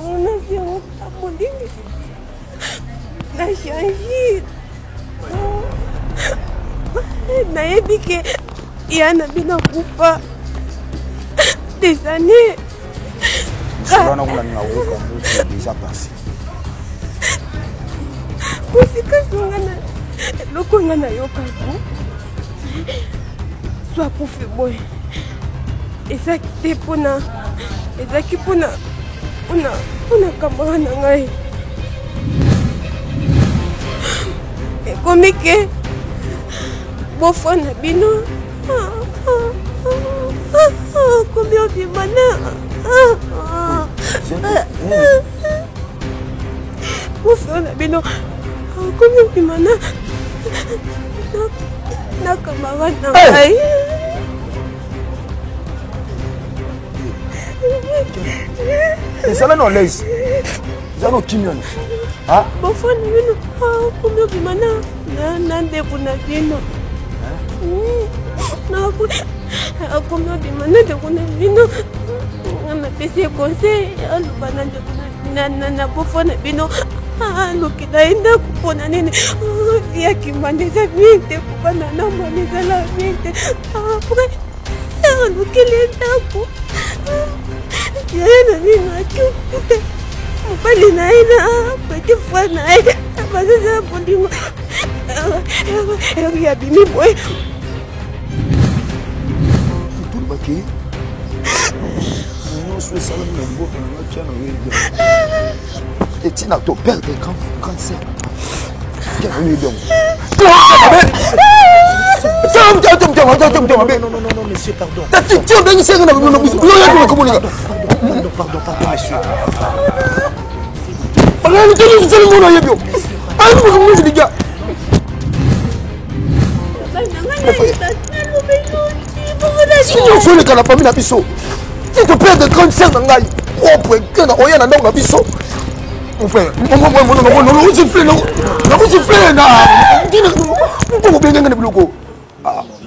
On a fait un abonné. Na changi. Na yebike yana bina kufa. Des années. Cela n'a pas déjà passé. Lokonga na yokaku. Soit pour faire boy. Et ça qui est pour na. Et ça qui pour na. On a camarade ngai. Et comme que bon fond na bino. Combien de mana. Bon fond na bino. Combien de mana. Na camarade ngai. Et ça là non laisse. Ça non kimion. Ah? Bon fond na bino. Combien de mana. Na ndebu na bino. Na combien de mana de kuna bino. Na pese conseil alubana de na bon fond na bino. Lukidaenda kupona nini ya kimaniza minte kupana na maniza la minte après lukilenda ku yana nini akute mpali na ina petit frère na ina bazaza bondimo ya bimi boy tout le baquet non c'est ça le beau qui a et tu n'as pas peur de cancer. Quel est le don? Non, monsieur, pardon. Pardon, monsieur. Tu te perds de cancer dans la propre et dans biseau. Mon frère,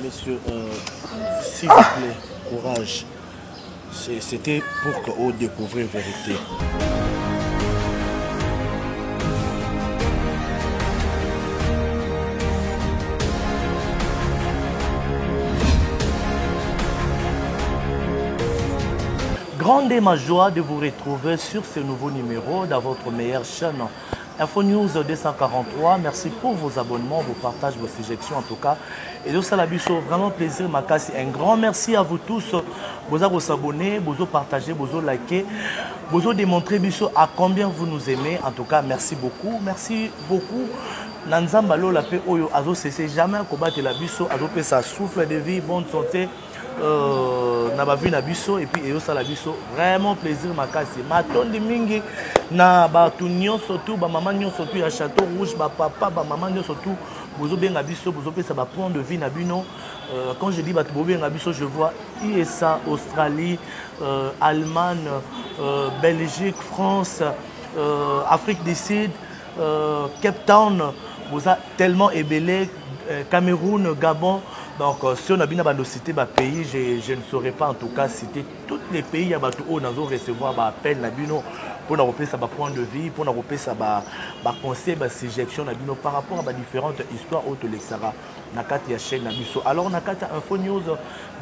monsieur, s'il vous plaît, courage. C'était pour que vous découvriez la vérité. Grande est ma joie de vous retrouver sur ce nouveau numéro dans votre meilleure chaîne Info News 243. Merci pour vos abonnements, vos partages, vos suggestions en tout cas. Et de ça, la biso, vraiment plaisir, Makasi. Un grand merci à vous tous. Vous avez vous abonner, vous avez partagé, vous avez liké, vous avez démontré biso à combien vous nous aimez. En tout cas, merci beaucoup. Merci beaucoup. Nanzambalo la paix oyo azo cessé jamais combattre la biso, azo paix sa souffle de vie, bonne santé. Na ba vu na biso et puis eyo sala biso vraiment plaisir makasi matondi mingi na ba tunyo surtout ba maman nyo surtout ya Château Rouge ba papa ba maman nyo surtout bozo benga biso bozo pesa ba point de vie na bino quand je dis ba bozo benga biso je vois USA Australie Allemagne Belgique France Afrique du Sud Cape Town boza tellement ébélé Cameroun Gabon. Donc, si on a bien cité le pays, je ne saurais pas en tout cas citer tous les pays où on a recevoir appel pour nous repérer sa point de vie, pour nous repérer sa conseil, sa suggestion par rapport à différentes histoires autour de l'exara. Nakati chaîne Nabiso. Alors, Nakati Info News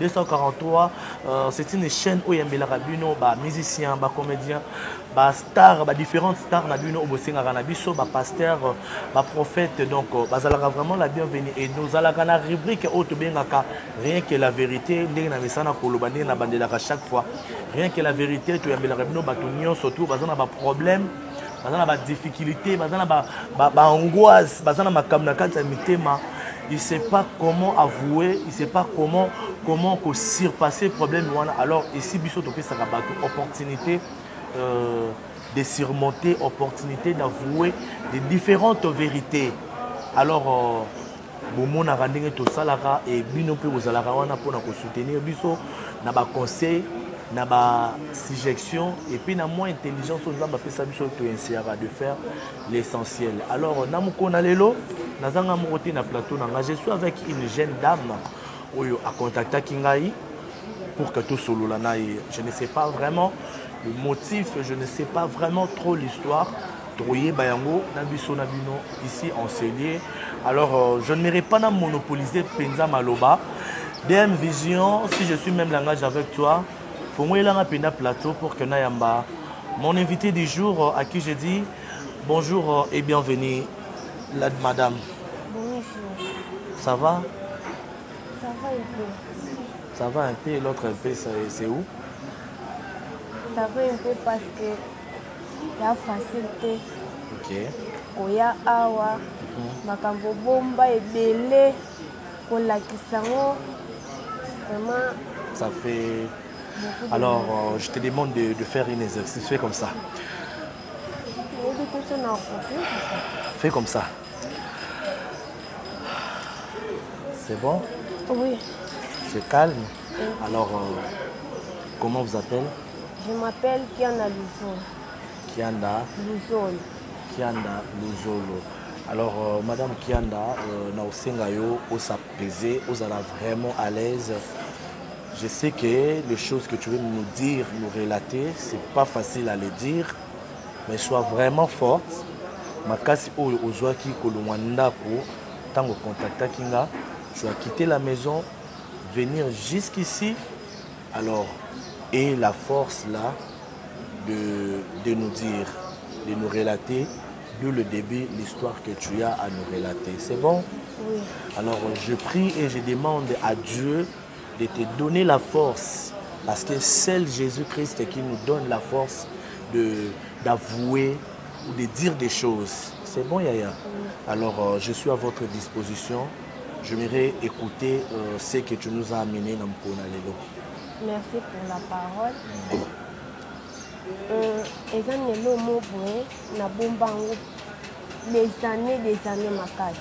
243, c'est une chaîne où il y a des musiciens, des comédiens, des stars, différentes stars Nabino, Nabiso, des pasteurs, des prophètes. Donc, nous allons vraiment la bienvenue. Et nous allons dans la rubrique rien que la vérité, chaque fois. Rien que la vérité, tu as des surtout, des problèmes, des difficultés, des angoisses, des il ne sait pas comment avouer, il ne sait pas comment surpasser le problème. Alors ici, il y a une opportunité de surmonter, opportunité d'avouer des différentes vérités. Alors, Momo na rendez tout ça là et bino pe vous allez pour soutenir biso na ba conseil na ba suggestion et puis na moins intelligence aux gens ba pesa biso to insiara de faire l'essentiel. Alors na muko na lelo na zanga mokote na plateau na je suis avec une jeune dame oyo a contacté Kingai pour que tout sololana, je ne sais pas vraiment le motif, je ne sais pas vraiment trop l'histoire. Troyer Bayango, Nabiso Nabino, ici en Cellier. Alors, je ne m'irai pas monopoliser Penza Maloba. DM Vision, si je suis même langage avec toi, il faut que je plateau pour que Nayamba. Mon invité du jour, à qui je dis bonjour et bienvenue, madame. Bonjour. Ça va? Ça va un peu. Ça va un peu, et l'autre un peu, c'est où? Ça va un peu parce que il y a facilité. Ok. Oya awa. Makambo bomba et belé. Pour la kisango. Vraiment. Ça fait. Alors, je te demande de faire un exercice. Fais comme ça. Fais comme ça. C'est bon? Oui. C'est calme. Alors, comment vous appelez? Je m'appelle Kianda Luzolo. Kianda Luzolo. Kianda Luzolo. Alors, Madame Kianda, Naosengayo, Osapese, Osala vraiment à l'aise. Je sais que les choses que tu veux nous dire, nous relater, c'est pas facile à les dire, mais sois vraiment forte. Makasi Ozwaki Kolumandako, tango contacta Kinga, tu as quitté la maison, venir jusqu'ici, alors, et la force là de nous dire, de nous relater, de le début, l'histoire que tu as à nous relater. C'est bon? Oui. Alors, je prie et je demande à Dieu de te donner la force, parce que c'est Jésus-Christ qui nous donne la force d'avouer ou de dire des choses. C'est bon, Yaya? Oui. Alors, je suis à votre disposition. J'aimerais écouter ce que tu nous as amené dans Mpona Lelo. Merci pour la parole. Ezanelo mobwe na bombango des années makasi.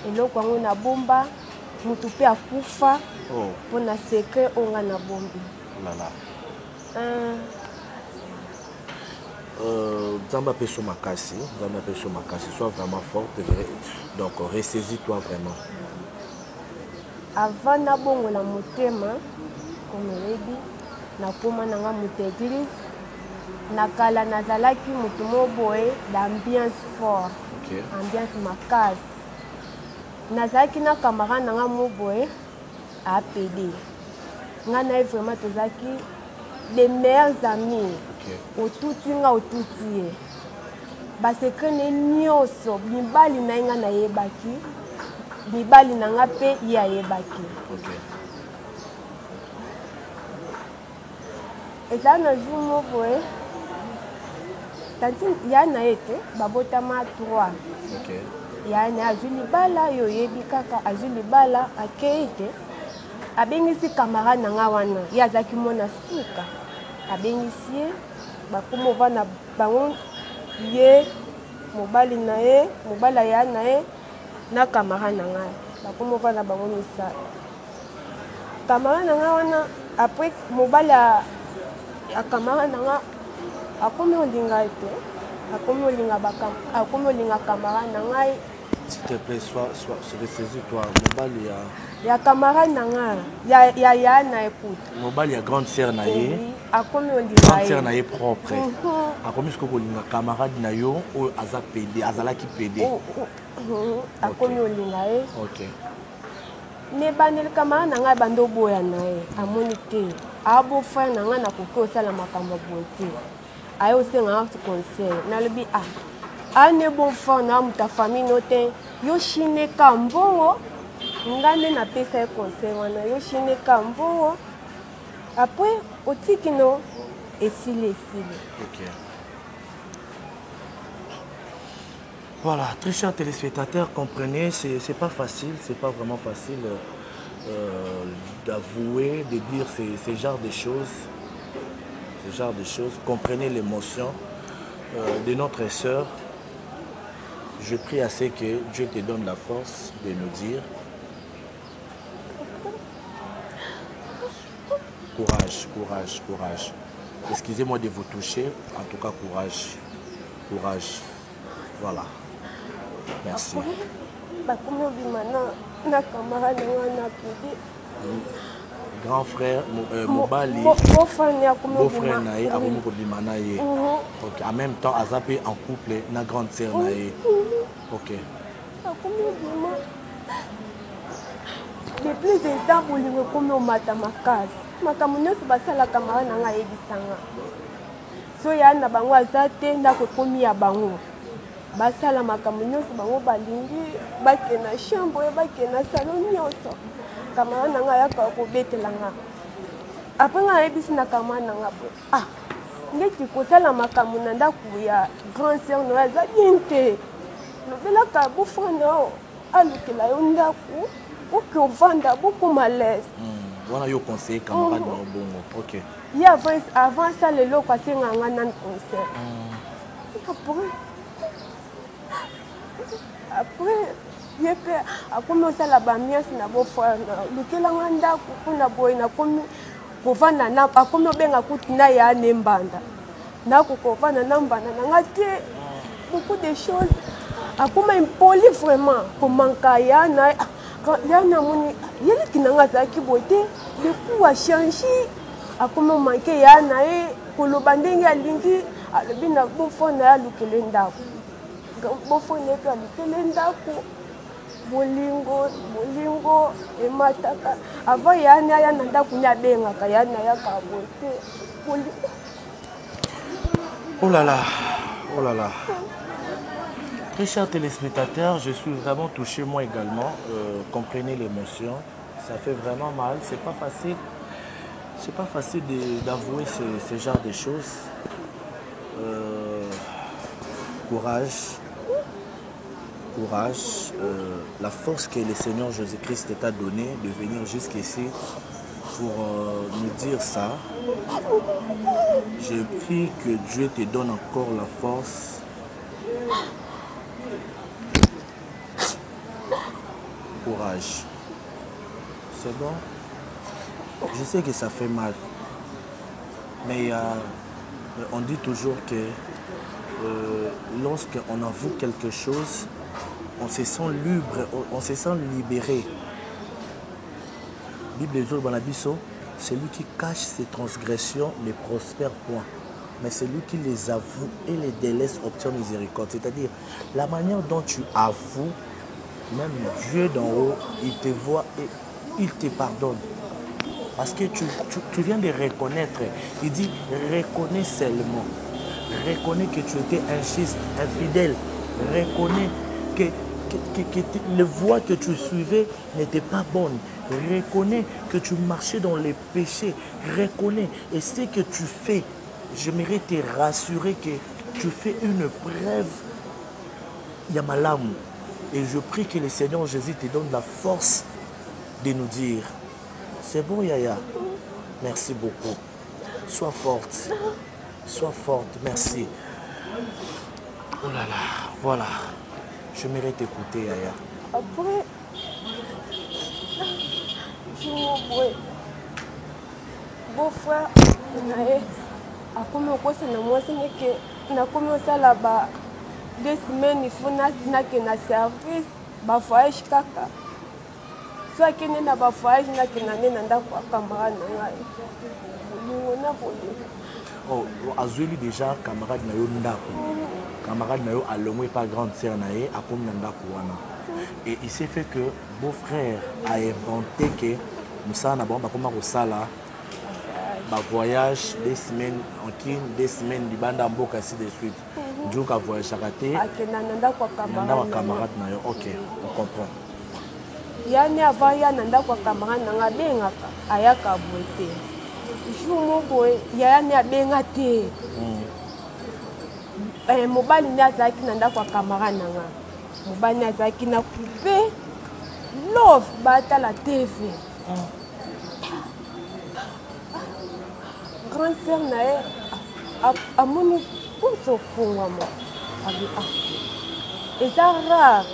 Eloko yango na bomba mutu pe akufa pour na secret onga na bombi. Lala. Zamba peso makasi, sois vraiment forte, donc ressaisis-toi vraiment. Avant na bongo la motema, comme rebi, na koma nanga mutu église, na kala nazalaki mutu moboye d'ambiance fort, okay. Ambiance makasi. Nazalaki na camarade nanga moboye à PD. Nga na vraiment tozaki les meilleurs amis. Otuti nga otuti ye. Baseke ne nyonso mibali na nga na yebaki. Mibali na nga pe ya yebaki. Eza na jour moko tanti ya na ete babotama 3. Ya na azwi libala yo yebi kaka azwi libala akeite. Abengisi camarade na nga wana ye azaki mona suka. Abengisi ye bakomo vana bango ye mobali na ye mobala ya na ye na camarade na nga bakomo vana bango misala. Camarade na nga wana après mobali ya camarade na nga akomi olinga ete akomi olinga camarade na ngai. S'il te plaît, ressaisis-toi. Mobali ya camarade na nga ya na écoute. Mobali ya grande sœur na ye. Akomi olinga grande sœur na ye propre. Akomi siko kolinga camarade na yo o aza PD, azalaki PD. Akomi olinga ye. OK. Ne bandeli camarade na nga bando boya na ye. Amoni te. Abo frère na nga na koki osala makambo boye te. Aye osenga nga conseil. Nalobi ane bon frère na muta famille note yo chine kambongo. Ngane na pesa e conseil wana yo chine kambongo. Après otiki no esile. OK. Voilà, très chers téléspectateurs, comprenez, c'est pas facile, c'est pas vraiment facile d'avouer, de dire ces genres de choses. Ce genre de choses. Comprenez l'émotion de notre sœur. Je prie à ce que Dieu te donne la force de nous dire courage, courage, courage. Excusez-moi de vous toucher, en tout cas courage, courage. Voilà. Merci. grand frère mobali beau-frère na ye akomi kobima na ye. Ok, en même temps aza pe en couple na grande sœur na ye. Ok. Akomi obima depuis instant bolingo komi omata makasi makambo nyonso basalaka mara na ngai ayebisanga so ya na bango aza te ndako ekomi ya bango basala makambo nyonso bango balingi bakena chambre bakena salon nyonso kamara na ngai ayaka kobetela nga apres ngai ayebisi na kamara na nga bo ndeti kosala makambo na ndako ya grand sœur na aza bien te lobelaka bofra nao alukela yo ndako oke ovanda beaucoup malaise. Wana yo conseiller camarade na bongo. OK. Il avant ça le loko asenga nga nan concert. Après yepe akomi osala bamiasi na bofrère na lukela nga ndako mpona boye nakomi kovanda na akomi obenga kuti na ya nembanda ndako kovanda na mbanda na nga te beaucoup de choses akoma impoli vraiment komanka ya na yana moni yeleki nanga azalaki boye te le coup a changé akoma manke ya na ye koloba ndenge alingi alobi na bofo na ye alukele ndako bofo na ye mpe alukele ndako bolingo emataka avant yani aya na ndako ni abengaka yani ayaka boye te oh là là, oh là là. Très chers téléspectateurs, je suis vraiment touché moi également. Comprenez l'émotion. Ça fait vraiment mal. C'est pas facile. C'est pas facile d'avouer ce genre de choses. Courage. Courage. La force que le Seigneur Jésus-Christ t'a donnée de venir jusqu'ici pour nous dire ça. Je prie que Dieu te donne encore la force. Courage. C'est bon. Je sais que ça fait mal. Mais on dit toujours que lorsqu'on avoue quelque chose, on se sent libre, on se sent libéré. Bible Banabiso, celui qui cache ses transgressions ne prospère point. Mais celui qui les avoue et les délaisse obtient miséricorde. C'est-à-dire, la manière dont tu avoues, même Dieu d'en haut, il te voit et il te pardonne. Parce que tu viens de reconnaître. Il dit, reconnais seulement. Reconnais que tu étais injuste, infidèle. Reconnais que les voies que tu suivais n'étaient pas bonnes. Reconnais que tu marchais dans les péchés. Reconnais. Et ce que tu fais, j'aimerais te rassurer que tu fais une preuve. Yamalam. Et je prie que le Seigneur Jésus te donne la force de nous dire, c'est bon Yaya, merci beaucoup. Sois forte, merci. Oh là là, voilà. Je mérite t'écouter Yaya. Après, je me beau-frère, akomi okosa na mwasi ndeke nakomi osala ba 2 semaines il faut nake na service bavoyage kaka so akende na bavoyage nake na nde na ndako akamara na ngai bolingo na bolingo azweli déjà camarade na yo ndako camarade na yo alongwe par grande sœur na ye akomi na ndako wana et il s'est fait que beau-frère a inventé que mosala na bango bakoma kosala voyage 2 semaines en Kin, 2 semaines libanda mboka ainsi de suite. Donc à voyage à rater. Nanda kwa camarade na yo. OK, on comprend. Yani avant ya nanda kwa camarade nanga bengaka ayaka bote. Jour moko ya ni abenga te. Mobali ni azaki nanda kwa camarade nanga. Mobali azaki na couper love bata la TV. Grande sœur na ye amoni puso fungwama abi eza rare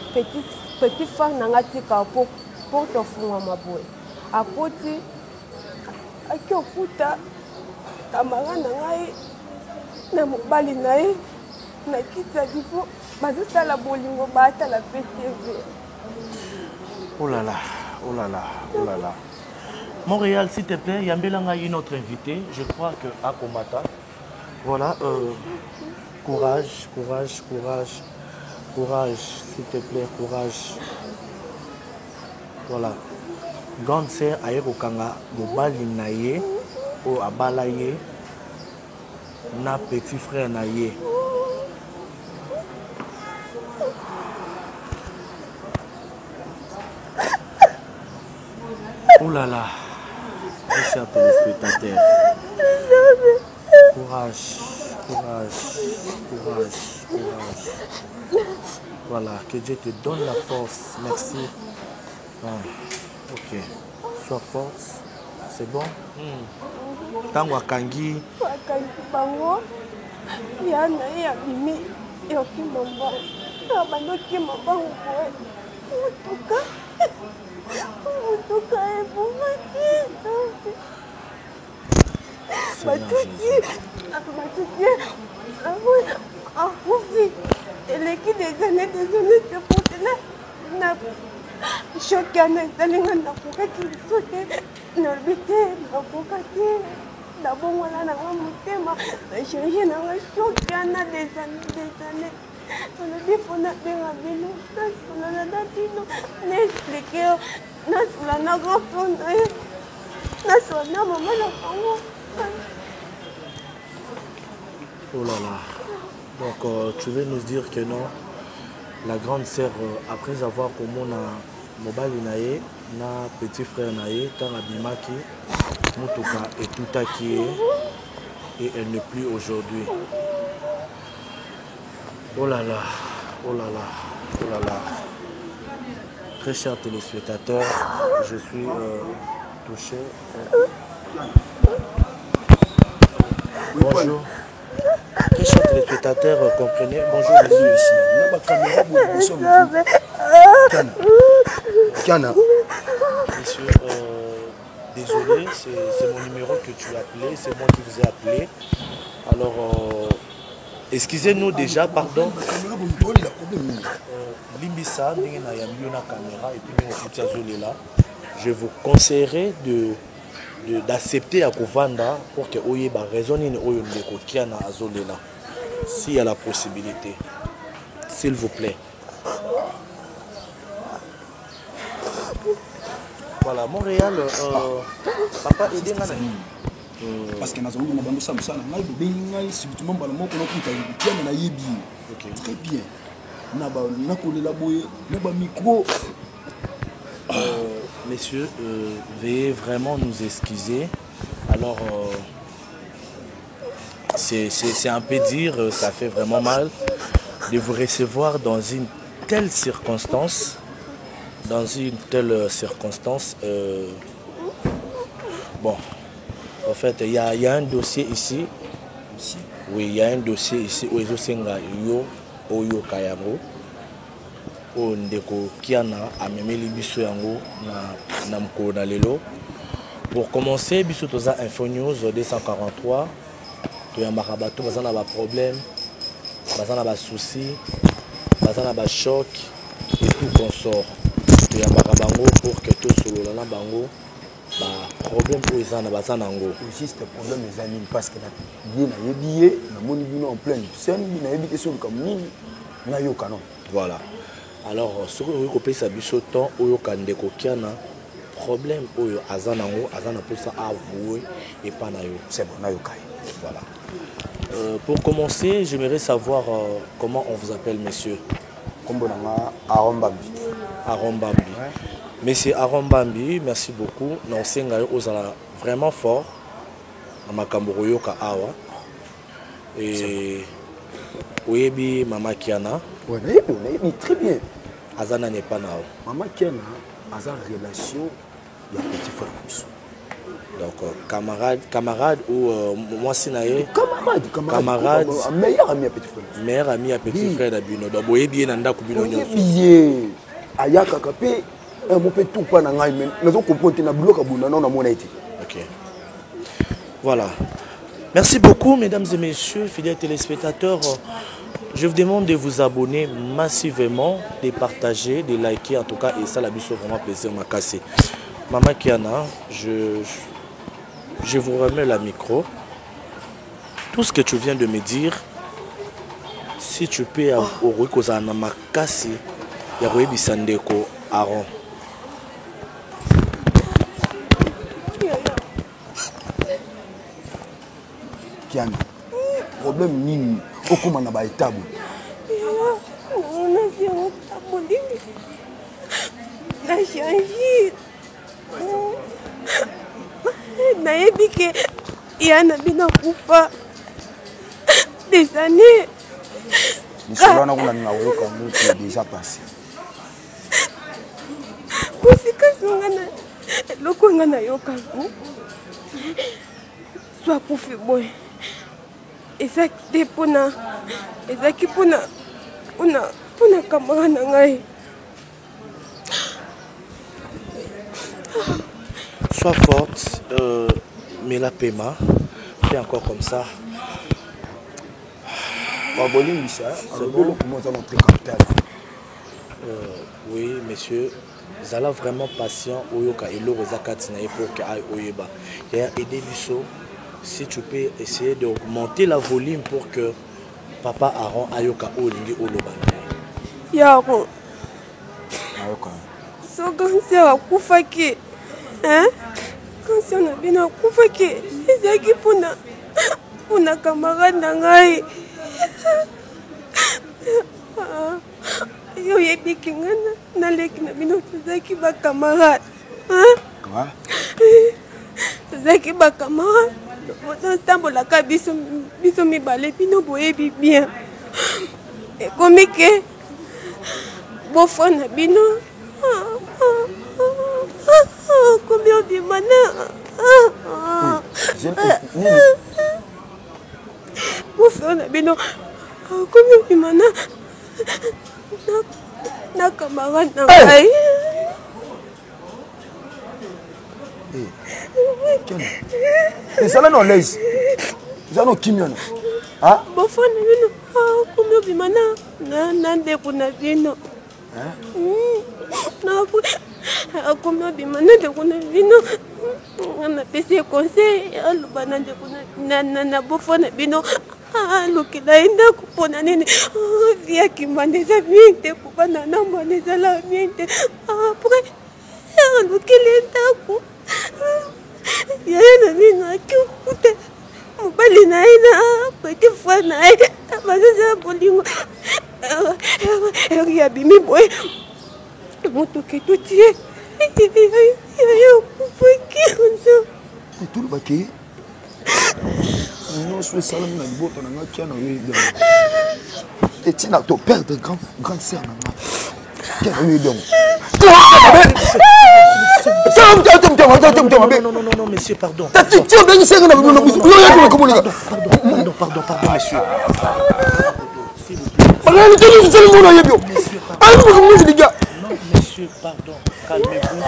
petit femme nanga tika pour tofungwama boye akoti aki okuta kamara na ngai na mobali na ye na kiti ya divo bazosala bolingo baatala pe TV. Oh là là, oh là là, oh là là. Montréal, s'il te plaît, Yambelanga, une autre invitée. Je crois que Akomata. Voilà. Courage, courage, courage. Courage, s'il te plaît, courage. Voilà. Grande sœur Aérokanga, Mobali Naye, O Abalaye, na petit frère Naye. Oh là là, mes chers téléspectateurs. Courage, courage, courage, courage. Voilà, que Dieu te donne la force. Merci. Ah, ok. Sois forte. C'est bon? Tango Akangi. Akangi bango. Yana ya mimi. Yoki mamba. Abanoki mamba ngoe. Mutuka. Mutuka ebumaki. Batuki. Akufi. Eleki des années, c'est pour cela. Choc yana esalinga nakokaki lisote narbite nakokaki nabongwana nanga motema nachange nanga choc yana des années olobi fo nabenga bino nasolana na bino naexplike nasola na grandfrère na ye nasola na mama na bango. Oh là là. Donc tu veux nous dire que non, la grande sœur, après avoir comme on a Mobali Naye, na petit frère Naye, quand Abimaki, Mutuka et tout qui est, et elle n'est plus aujourd'hui. Oh là là, oh là là, oh là là. Très chers téléspectateurs, je suis touché. Bonjour. Très chers téléspectateurs, comprenez. Bonjour, monsieur ici. On a ma caméra pour Kiana. Monsieur, désolé, c'est mon numéro que tu as appelé, c'est moi qui vous ai appelé. Alors, excusez-nous déjà, pardon. Limbisa, caméra et puis je vous conseillerais d'accepter à Kovanda pour que Oye ba raisonne Oyo Ndeko Kiana Azolela. S'il y a la possibilité. S'il vous plaît. Voilà, Montréal, papa aidez moi. Parce que nous avons dit que nous avons très bien. Micro. Messieurs, veuillez vraiment nous excuser. Alors, c'est un peu dire, ça fait vraiment mal de vous recevoir dans une telle circonstance. Dans une telle circonstance. Bon, en fait, il y a un dossier ici. Oui, il y a un dossier ici. Oyo Senga Yo Oyo Kayamo. Ndeko Kiana amemeli biso yango na mko na lelo. Pour commencer, biso toza Info News 243. Toyambaka bato baza na ba problème, baza na ba soucis, baza na ba choc et tout consort. Toyambaka bango pour que tout solo na bango ba problème pour ezana baza nango. Juste problème les amis parce que na yebiye na moni bino en pleine scène na yebi question comme nini na yo canon. Voilà. Alors, ce que vous avez fait, c'est temps où Ndeko Kiana problème où Azanango, Azana pour ça avouer et pas nayo. C'est bon, nayo kai. Voilà. Pour commencer, j'aimerais savoir comment on vous appelle, monsieur. Kombo nanga Arombambi. Arombambi. Ouais. Monsieur Arombambi, merci beaucoup. Non, c'est vraiment fort. À Makambo Yoka Awa. Et Oyebi Mama Kiana. Oui, on est très bien. Azana n'est pas là. Maman Kiana a une relation, il y a un petit frère. Donc, camarade ou moi c'est naé. Camarade. Meilleur ami à petit frère. Meilleur ami à petit frère d'Abino. Donc, vous bien nanda kubino nyo. Bien. Ayaka kapé, un mot peut tout pas na ngai mais nous comprendre na bloc abuna non na mona été. OK. Voilà. Merci beaucoup mesdames et messieurs, fidèles téléspectateurs. Je vous demande de vous abonner massivement, de partager, de liker en tout cas et ça la biso vraiment plaisir m'a cassé. Maman Kiana, je vous remets la micro. Tout ce que tu viens de me dire, si tu peux au Rukozana Makasi, Yaroui Bisandeko Aaron. Kiana, problème nini? Okuma na ba étape. On a fait un tabou. Na changé. Nayebi ke yana bina kufa des années. Nisolo na kuna ngawoka mutu déjà passé. Kusika songana loko ngana yoka ku. Soit kufi boy. Ezaki pona pona kamara na ngai. Sois forte, mais la paiement, fais encore comme ça. Oui, monsieur, vous allez vraiment patient pour aider Lusso. Si tu peux essayer d'augmenter la volume pour que Papa Aaron ayoka olingi olobana. Yaro. Ayoka. So cancer akufaki. Hein? Cancer na bina akufaki. Ezaki pona camarade na ngai. Yo yebiki ngana na leki na bino ezaki ba camarade. Hein? Quoi? Ezaki ba camarade. On tambola ka biso mibale bino boyebi bien. Et comme que beau-frère na bino combien de mana beau-frère na bino combien de mana na camarade na ngai. Ça là non laisse. Ça non kimiono. Ah? Beau-frère na bino combien de mana na ndeko na bino. Combien de mana de kuna bino na pese conseil alubana de kuna na beau-frère na bino lokela enda kupona nene via kimandeza miente kupana na mwaneza la miente après lokela enda ku yana bino akikuta mobali na ina petit frère na ina bazaza bolingo ya bimi boy moto ke tutie ya kupaki onzo tout le baquet. Non, je suis salon na boto na ngakiana oui. Et tu n'as ton père de grande sœur na. Quel oui donc. Non, monsieur, pardon. Pardon, monsieur. Non, monsieur, pardon. Calmez-vous.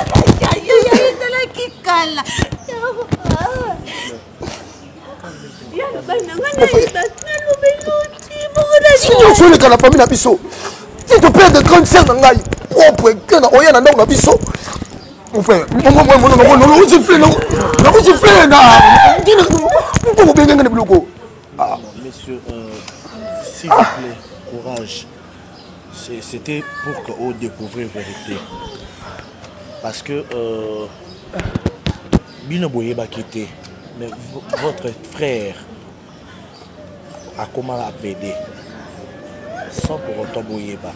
Si ton père de grande sœur n'a propre que na oya na ndako na biso. Mon frère, non, monsieur, s'il vous plaît, courage. C'était pour qu'on découvre la vérité. Parce que Bino Boyeba quitté, mais votre frère a comment la pédé sans pour autant Boyeba.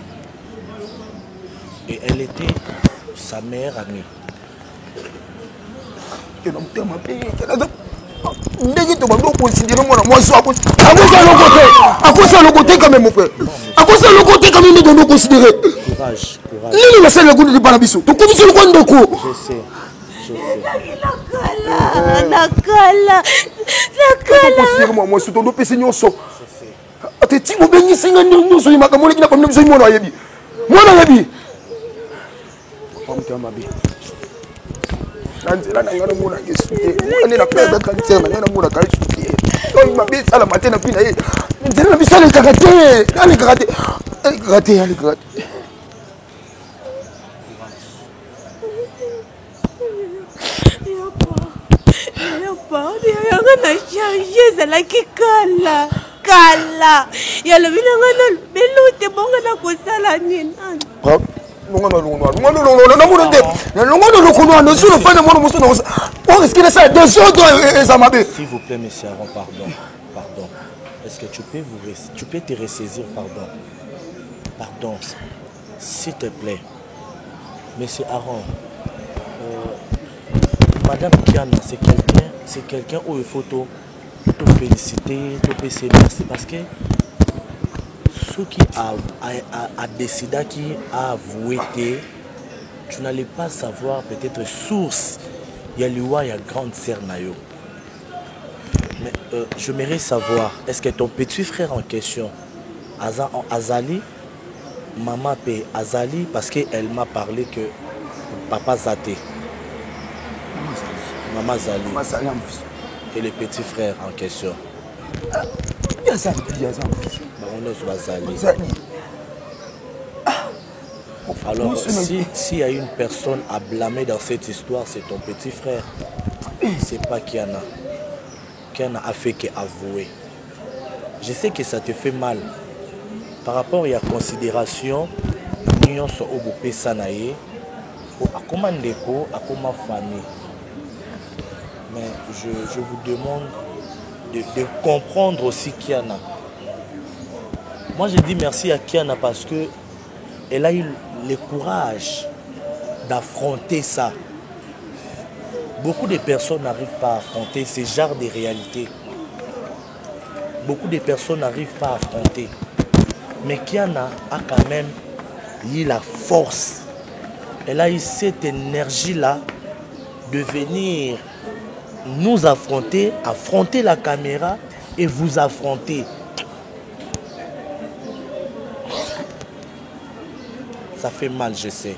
Et elle était sa mère amie. À quoi ça le côté quand même mon frère? À quoi ça le côté quand même nous devons considérer? Courage. Lili la salle de Panabiso. Tu connais le coin de quoi? Je sais. Considère-moi, moi, c'est ton dos PC Nyonso. Tu t'es béni, c'est un nous sur les macamoles qui n'a pas même besoin de moi. Moi, dans la vie. Nanzela na ngana mona ngesute ngane na peda kantsema ngana mona kalishute oyi mabisa la matena pina ye nzela na bisale kakate ale kakate na charge ezalaki kala yalobi na nga na lobelo te bonga na kosala nini S'il vous plaît, monsieur Aaron, pardon. Est-ce que tu peux te ressaisir, pardon, s'il te plaît. Monsieur Aaron, Madame Kiana, c'est quelqu'un où il faut te féliciter, te baisser merci parce que ce qui a décidé, qui a avoué, tu n'allais pas savoir peut-être source. Il y a l'Iwa, il y a grande sœur Nayo. Mais j'aimerais savoir, est-ce que ton petit frère en question, Azali, maman paie Azali, parce qu'elle m'a parlé que papa Zate. Maman Zali. Et le petit frère en question. Alors, s'il y a une personne à blâmer dans cette histoire, c'est ton petit frère. C'est pas Kiana. Kiana a fait qu'avouer. Je sais que ça te fait mal. Par rapport à la considération, nous sommes au Bopé Sanaye, à comment déco, à comment famille. Mais je vous demande de comprendre aussi Kiana. Moi, je dis merci à Kiana parce qu'elle a eu le courage d'affronter ça. Beaucoup de personnes n'arrivent pas à affronter ce genre de réalité. Beaucoup de personnes n'arrivent pas à affronter. Mais Kiana a quand même eu la force. Elle a eu cette énergie-là de venir nous affronter, affronter la caméra et vous affronter. Ça fait mal, je sais.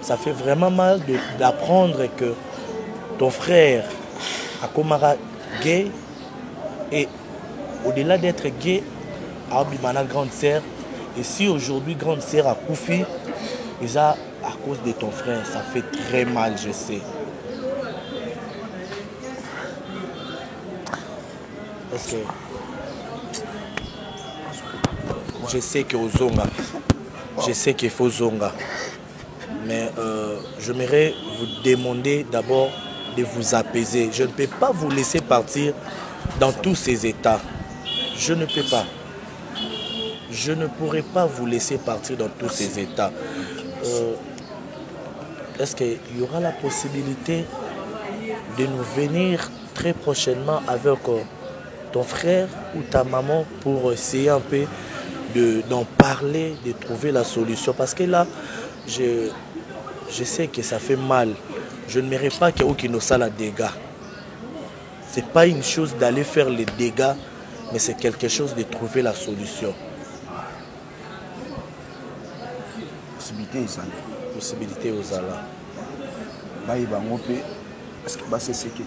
Ça fait vraiment mal d'apprendre que ton frère Akomara gay et au-delà d'être gay, Abimana grande sœur. Et si aujourd'hui grande sœur a Koufi, et à cause de ton frère, ça fait très mal, je sais. Est-ce que je sais que Ozonga, je sais qu'il faut Zonga, mais j'aimerais vous demander d'abord de vous apaiser. Je ne peux pas vous laisser partir dans tous ces états. Je ne peux pas. Je ne pourrai pas vous laisser partir dans tous ces états. Est-ce qu'il y aura la possibilité de nous venir très prochainement avec ton frère ou ta maman pour essayer un peu d'en parler, de trouver la solution? Parce que là, je sais que ça fait mal. Je ne mérite pas qu'il y ait des dégâts. Ce n'est pas une chose d'aller faire les dégâts, mais c'est quelque chose de trouver la solution. Possibilité aux Allah. Est-ce que c'est ce qui est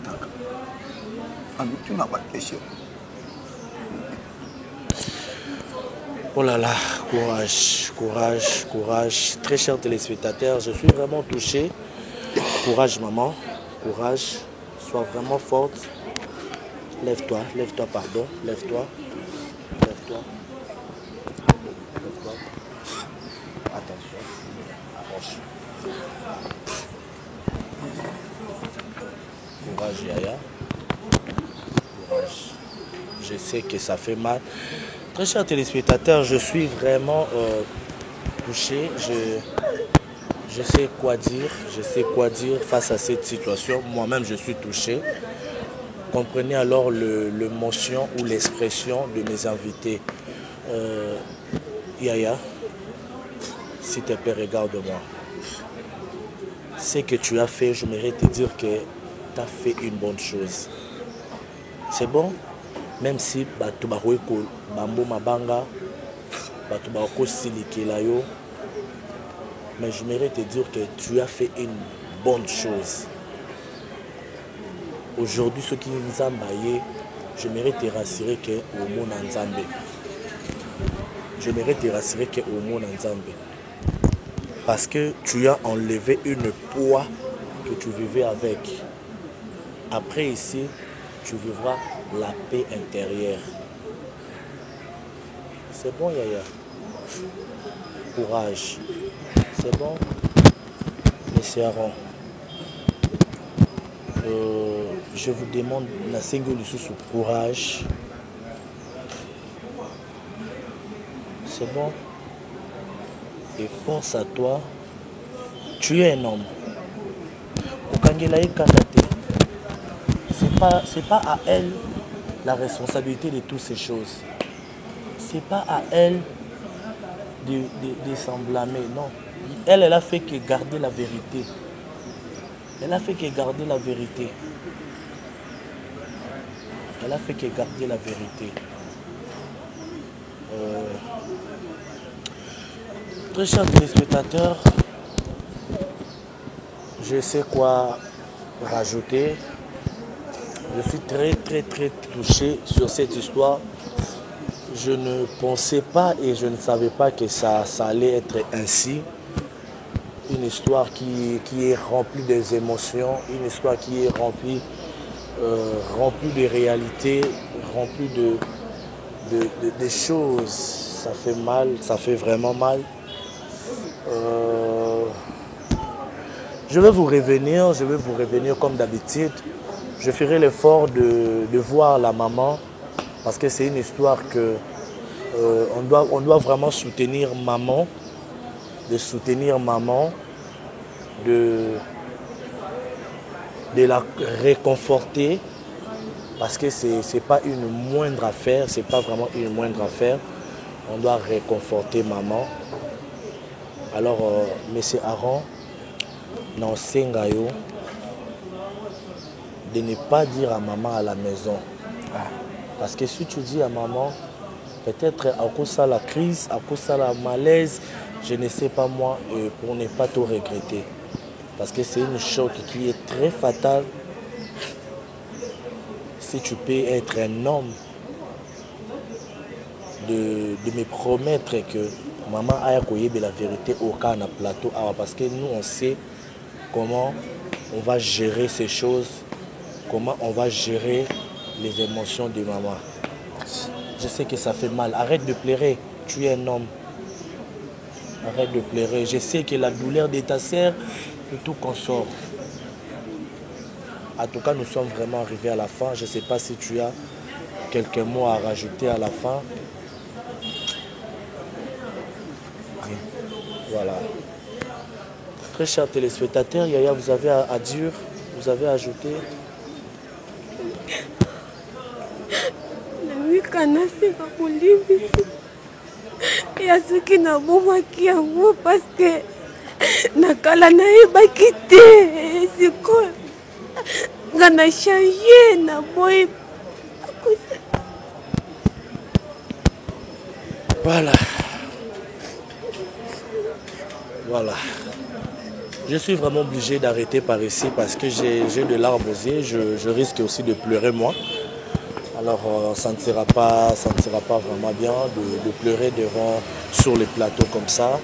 tu n'as pas de question. Oh là là, courage, courage, courage. Très chers téléspectateurs, je suis vraiment touché. Courage maman, courage. Sois vraiment forte. Lève-toi, pardon. Lève-toi. Attention. Approche. Courage Yaya. Courage. Je sais que ça fait mal. Très chers téléspectateurs, je suis vraiment touché. Je sais quoi dire face à cette situation. Moi-même, je suis touché. Comprenez alors l'émotion ou l'expression de mes invités. Yaya, s'il te plaît, regarde-moi. Ce que tu as fait, je mérite te dire que tu as fait une bonne chose. C'est bon? Même si tu as fait Bambo Mabanga, tu as fait yo, mais je mérite te dire que tu as fait une bonne chose. Aujourd'hui, ce qui nous a maillé, je mérite te rassurer que au monde en Zambie. Je mérite te rassurer que au monde en Zambie. Parce que tu as enlevé une poids que tu vivais avec. Après ici, tu vivras la paix intérieure. C'est bon, Yaya. Courage. C'est bon. Monsieur Aaron. Je vous demande la single sous courage. C'est bon. Et fonce à toi. Tu es un homme. C'est pas à elle la responsabilité de toutes ces choses. C'est pas à elle de s'en blâmer, non. Elle a fait que garder la vérité. Elle a fait que garder la vérité. Elle a fait que garder la vérité. Très chers téléspectateurs, je sais quoi rajouter. Je suis très touché sur cette histoire. Je ne pensais pas et je ne savais pas que ça allait être ainsi. Une histoire qui est remplie des émotions, une histoire qui est remplie de réalités, remplie de choses. Ça fait mal, ça fait vraiment mal. Je vais vous revenir comme d'habitude. Je ferai l'effort de voir la maman parce que c'est une histoire que on doit vraiment soutenir maman, de la réconforter parce que c'est pas une moindre affaire, c'est pas vraiment une moindre affaire. On doit réconforter maman. Alors, monsieur Aaron, non sengayo, de ne pas dire à maman à la maison. Parce que si tu dis à maman, peut-être à cause de la crise, à cause de la malaise, je ne sais pas moi, pour ne pas tout regretter. Parce que c'est une choc qui est très fatale. Si tu peux être un homme, de me promettre que maman a accueilli la vérité au cas de plateau. Parce que nous, on sait comment on va gérer ces choses, comment on va gérer les émotions de maman. Je sais que ça fait mal. Arrête de pleurer. Tu es un homme. Arrête de pleurer. Je sais que la douleur de ta sœur est tout consort. En tout cas, nous sommes vraiment arrivés à la fin. Je ne sais pas si tu as quelques mots à rajouter à la fin. Voilà. Très chers téléspectateurs, Yaya, vous avez à dire, vous avez ajouté. Kanaseka kulimbisi ya soki nabomaki yango paske nakala nayebaki te sikoyo nga na change na boyi. Voilà. Voilà. Je suis vraiment obligé d'arrêter par ici parce que j'ai de larmes aux yeux. Je risque aussi de pleurer moi. Alors ça ne sera pas vraiment bien de pleurer sur les plateaux comme ça.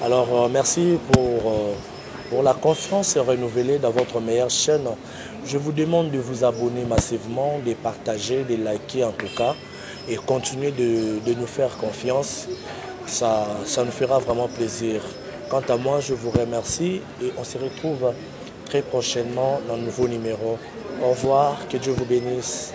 Alors merci pour la confiance renouvelée dans votre meilleure chaîne. Je vous demande de vous abonner massivement, de partager, de liker en tout cas et continuer de nous faire confiance. Ça nous fera vraiment plaisir. Quant à moi, je vous remercie et on se retrouve très prochainement dans un nouveau numéro. Au revoir, que Dieu vous bénisse.